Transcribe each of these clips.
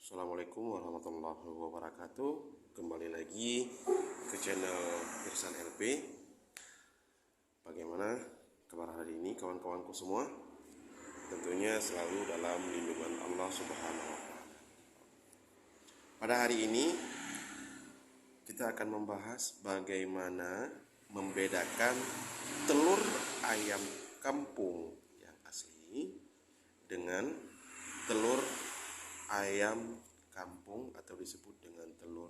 Assalamualaikum warahmatullahi wabarakatuh. Kembali lagi ke channel Irsan LP. Bagaimana kabar hari ini kawan-kawanku semua? Tentunya selalu dalam lindungan Allah Subhanahu wa Ta'ala. Pada hari ini kita akan membahas bagaimana membedakan telur ayam kampung yang asli dengan telur ayam kampung atau disebut dengan telur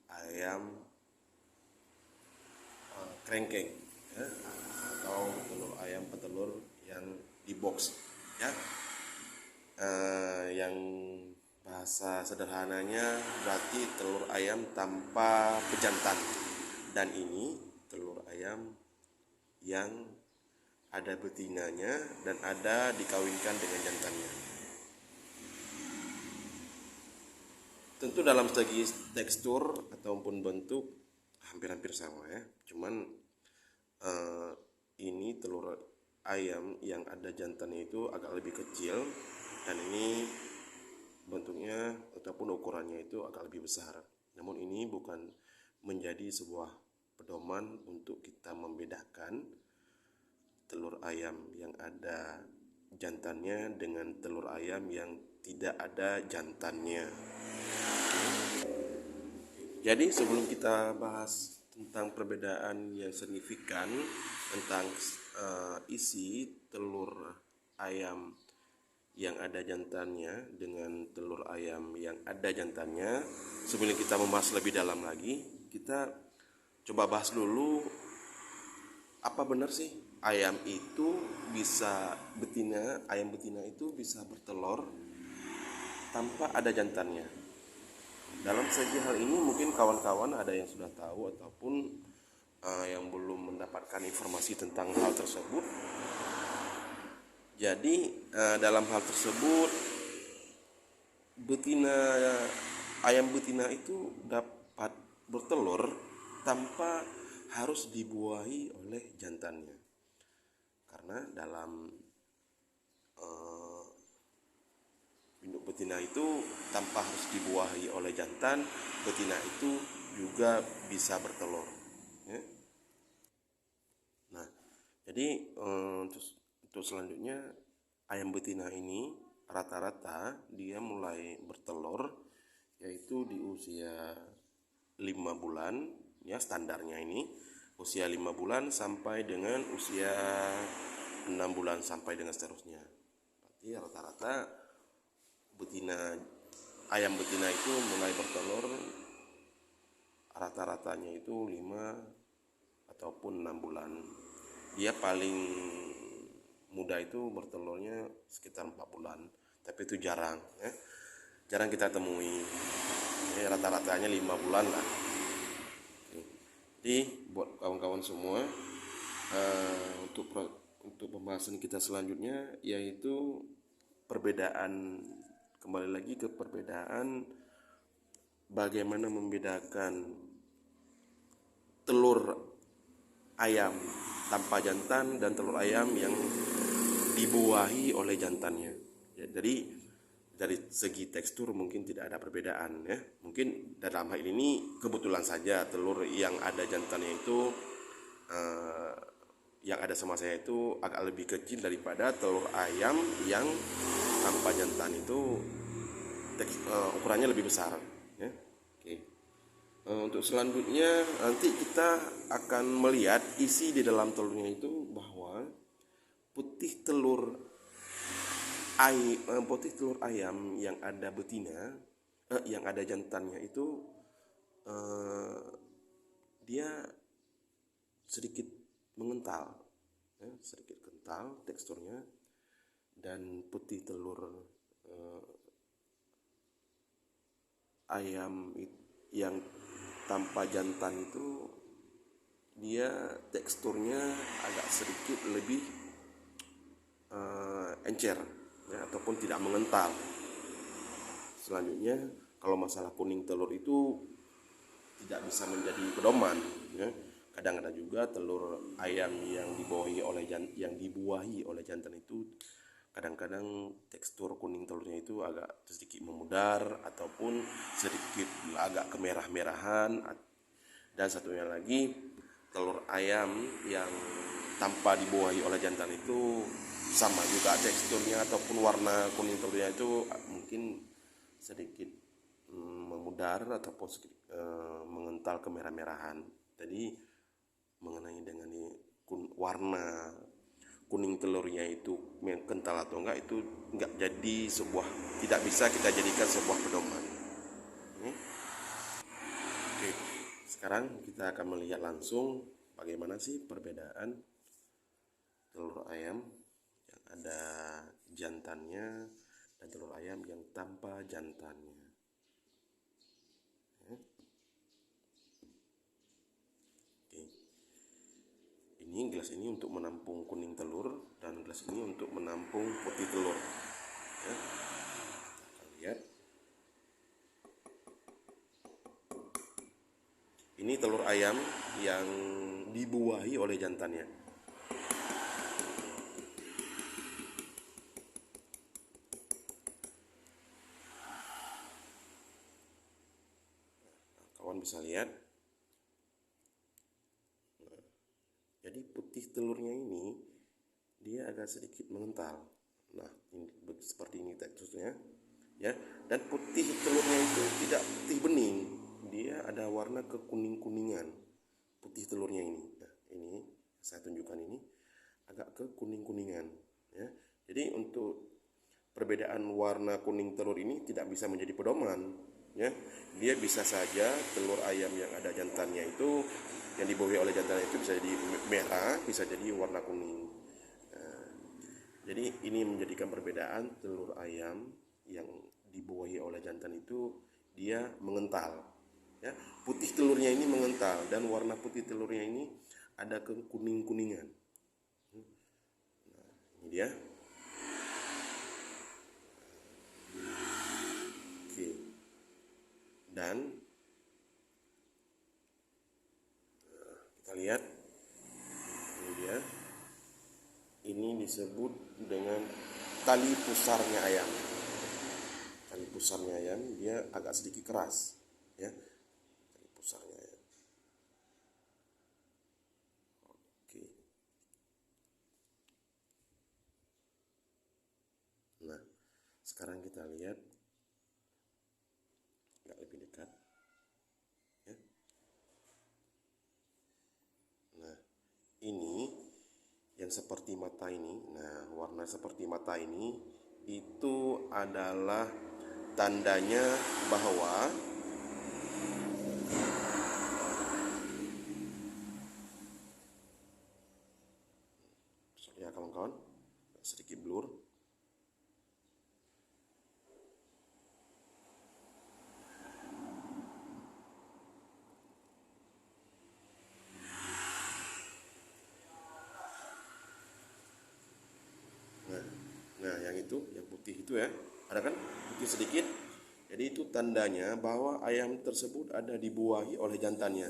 ayam krengkeng, ya, atau telur ayam petelur yang di box, ya. Yang bahasa sederhananya berarti telur ayam tanpa pejantan, dan ini telur ayam yang ada betinanya dan ada dikawinkan dengan jantannya. Tentu dalam segi tekstur ataupun bentuk hampir-hampir sama, ya. Cuman ini telur ayam yang ada jantannya itu agak lebih kecil, dan ini bentuknya ataupun ukurannya itu agak lebih besar. Namun ini bukan menjadi sebuah pedoman untuk kita membedakan telur ayam yang ada jantannya dengan telur ayam yang tidak ada jantannya. Jadi sebelum kita bahas tentang perbedaan yang signifikan tentang isi telur ayam yang ada jantannya dengan telur ayam yang ada jantannya, sebelum kita membahas lebih dalam lagi, kita coba bahas dulu apa benar sih ayam betina itu bisa bertelur tanpa ada jantannya. Dalam segi hal ini mungkin kawan-kawan ada yang sudah tahu ataupun yang belum mendapatkan informasi tentang hal tersebut. Jadi dalam hal tersebut ayam betina itu dapat bertelur tanpa harus dibuahi oleh jantannya. Karena dalam induk betina itu tanpa harus dibuahi oleh jantan, betina itu juga bisa bertelur, ya. Nah, jadi untuk selanjutnya ayam betina ini rata-rata dia mulai bertelur yaitu di usia 5 bulan, ya, standarnya ini usia 5 bulan sampai dengan usia 6 bulan sampai dengan seterusnya. Berarti rata-rata ayam betina itu mulai bertelur rata-ratanya itu 5 ataupun 6 bulan. Dia paling muda itu bertelurnya sekitar 4 bulan, tapi itu jarang, ya. Jarang kita temui. Rata-ratanya 5 bulan lah. Jadi buat kawan-kawan semua, untuk pembahasan kita selanjutnya yaitu kembali lagi ke perbedaan bagaimana membedakan telur ayam tanpa jantan dan telur ayam yang dibuahi oleh jantannya. Ya, jadi dari segi tekstur mungkin tidak ada perbedaan, ya. Mungkin dalam hal ini kebetulan saja telur yang ada jantannya itu yang ada sama saya itu agak lebih kecil daripada telur ayam yang tanpa jantan itu ukurannya lebih besar, ya. Oke. Untuk selanjutnya nanti kita akan melihat isi di dalam telurnya itu bahwa putih telur ayam yang ada betina, yang ada jantannya itu dia sedikit mengental, ya, sedikit kental teksturnya, dan putih telur ayam yang tanpa jantan itu dia teksturnya agak sedikit lebih encer, ya, ataupun tidak mengental. Selanjutnya kalau masalah kuning telur itu tidak bisa menjadi pedoman, ya. Kadang ada juga telur ayam yang dibuahi oleh jantan itu kadang-kadang tekstur kuning telurnya itu agak sedikit memudar ataupun sedikit agak kemerah-merahan. Dan satunya lagi, telur ayam yang tanpa dibuahi oleh jantan itu sama juga teksturnya ataupun warna kuning telurnya itu mungkin sedikit memudar ataupun sedikit mengental kemerah-merahan. Jadi mengenai dengan warna kuning telurnya itu kental atau enggak, itu enggak jadi tidak bisa kita jadikan sebuah pedoman. Oke, sekarang kita akan melihat langsung bagaimana sih perbedaan telur ayam yang ada jantannya dan telur ayam yang tanpa jantannya. Oke. Ini gelas ini untuk menampung kuning telur dan gelas ini untuk menampung putih telur. Ya. Kita lihat. Ini telur ayam yang dibuahi oleh jantannya. Kawan bisa lihat. Jadi putih telurnya ini dia agak sedikit mengental. Nah, ini seperti ini teksturnya, ya. Dan putih telurnya itu tidak putih bening, dia ada warna kekuning-kuningan. Putih telurnya ini. Nah, ini saya tunjukkan ini agak ke kuning-kuningan, ya. Jadi untuk perbedaan warna kuning telur ini tidak bisa menjadi pedoman, ya. Dia bisa saja telur ayam yang ada jantannya itu, yang dibuahi oleh jantannya itu bisa jadi merah, bisa jadi warna kuning. Nah, jadi ini menjadikan perbedaan telur ayam yang dibuahi oleh jantan itu dia mengental, ya. Putih telurnya ini mengental dan warna putih telurnya ini ada ke kuning-kuningan. Nah, ini dia. Oke. Dan kita lihat, ini dia. Ini disebut dengan tali pusarnya ayam. Tali pusarnya ayam dia agak sedikit keras, ya. Tali pusarnya ayam. Oke. Nah, sekarang kita lihat agak lebih dekat, ya. Nah, ini yang seperti mata ini. Nah, warna seperti mata ini itu adalah tandanya bahwa ya kawan-kawan, sedikit blur. Nah, yang itu, yang putih itu ya, ada kan putih sedikit. Jadi itu tandanya bahwa ayam tersebut ada dibuahi oleh jantannya.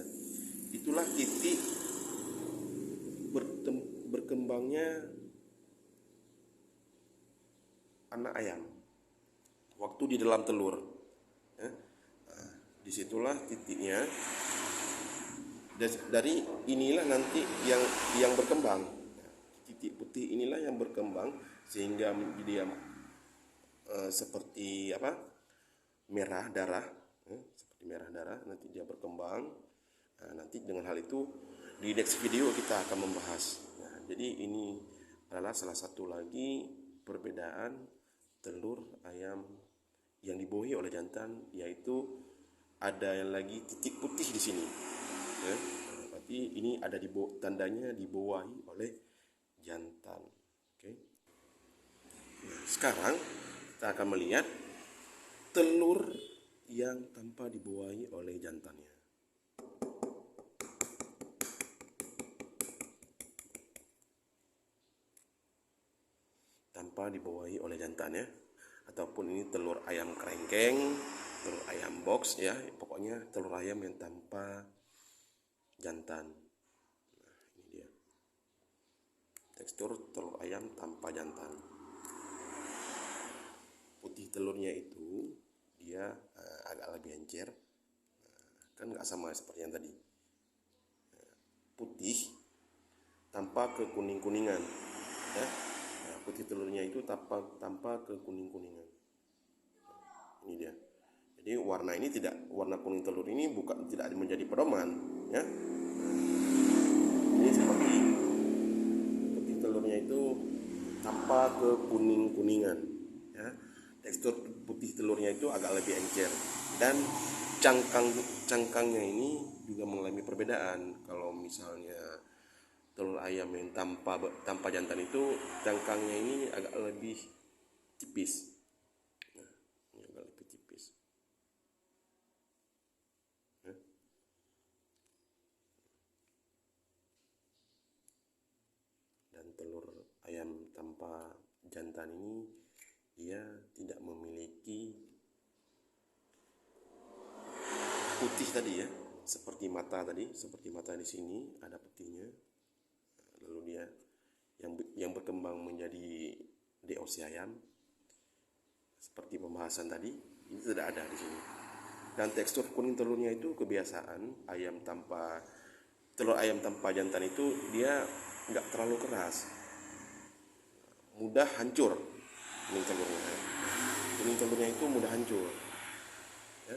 Itulah titik berkembangnya anak ayam waktu di dalam telur, ya. Nah, disitulah titiknya. Dari inilah nanti yang berkembang. Titik putih inilah yang berkembang sehingga dia seperti apa, merah darah, seperti merah darah. Nanti dia berkembang. Nah, nanti dengan hal itu di next video kita akan membahas. Nah, jadi ini adalah salah satu lagi perbedaan telur ayam yang dibuahi oleh jantan, yaitu ada yang lagi titik putih di sini, ya. Berarti ini ada tandanya dibuahi oleh jantan. Oke. Nah, sekarang kita akan melihat telur yang tanpa dibuahi oleh jantannya. Tanpa dibuahi oleh jantannya, ataupun ini telur ayam kerengkeng, telur ayam box, ya. Pokoknya telur ayam yang tanpa jantan. Nah, ini dia tekstur telur ayam tanpa jantan. putih telurnya itu dia agak lebih encer, kan nggak sama seperti yang tadi, putih tanpa kekuning-kuningan ya. Nah, putih telurnya itu tanpa kekuning-kuningan. Ini dia. Jadi warna kuning telur ini tidak menjadi pedoman ya. Ini seperti putih telurnya itu tanpa kekuning-kuningan ya. Tekstur putih telurnya itu agak lebih encer, dan cangkangnya ini juga mengalami perbedaan. Kalau misalnya telur ayam yang tanpa jantan itu cangkangnya ini agak lebih tipis. Nah, ini agak lebih tipis. Ya. Dan telur ayam tanpa jantan ini dia tidak memiliki putih tadi ya, seperti mata di sini ada putihnya. Lalu dia yang berkembang menjadi DOC ayam seperti pembahasan tadi, ini tidak ada di sini. Dan tekstur kuning telurnya itu kebiasaan telur ayam tanpa jantan itu dia nggak terlalu keras, mudah hancur. Kuning telurnya itu mudah hancur ya.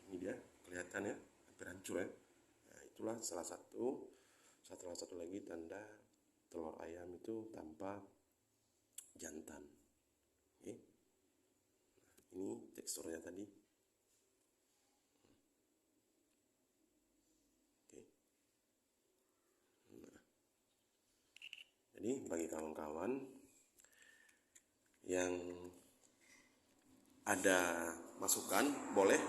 Ini dia kelihatan ya, hampir hancur ya. Nah, itulah salah satu lagi tanda telur ayam itu tanpa jantan. Oke. Nah, ini teksturnya tadi. Oke. Nah, jadi bagi kawan-kawan yang ada masukan boleh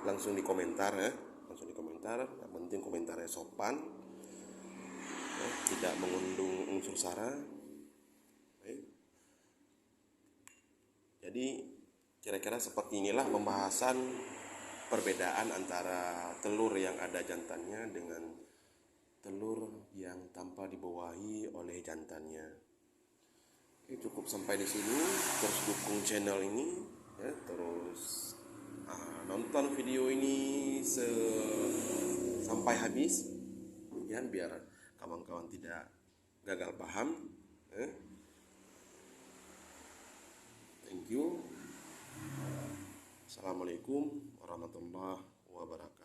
langsung di komentar ya, yang penting komentarnya sopan ya, tidak mengundang unsur sara. Jadi kira-kira seperti inilah pembahasan perbedaan antara telur yang ada jantannya dengan telur yang tanpa dibawahi oleh jantannya. Oke, cukup sampai di sini. Terus dukung channel ini ya, terus nonton video ini sampai habis ya, biar kawan-kawan tidak gagal paham ya. Thank you. Assalamualaikum warahmatullahi wabarakatuh.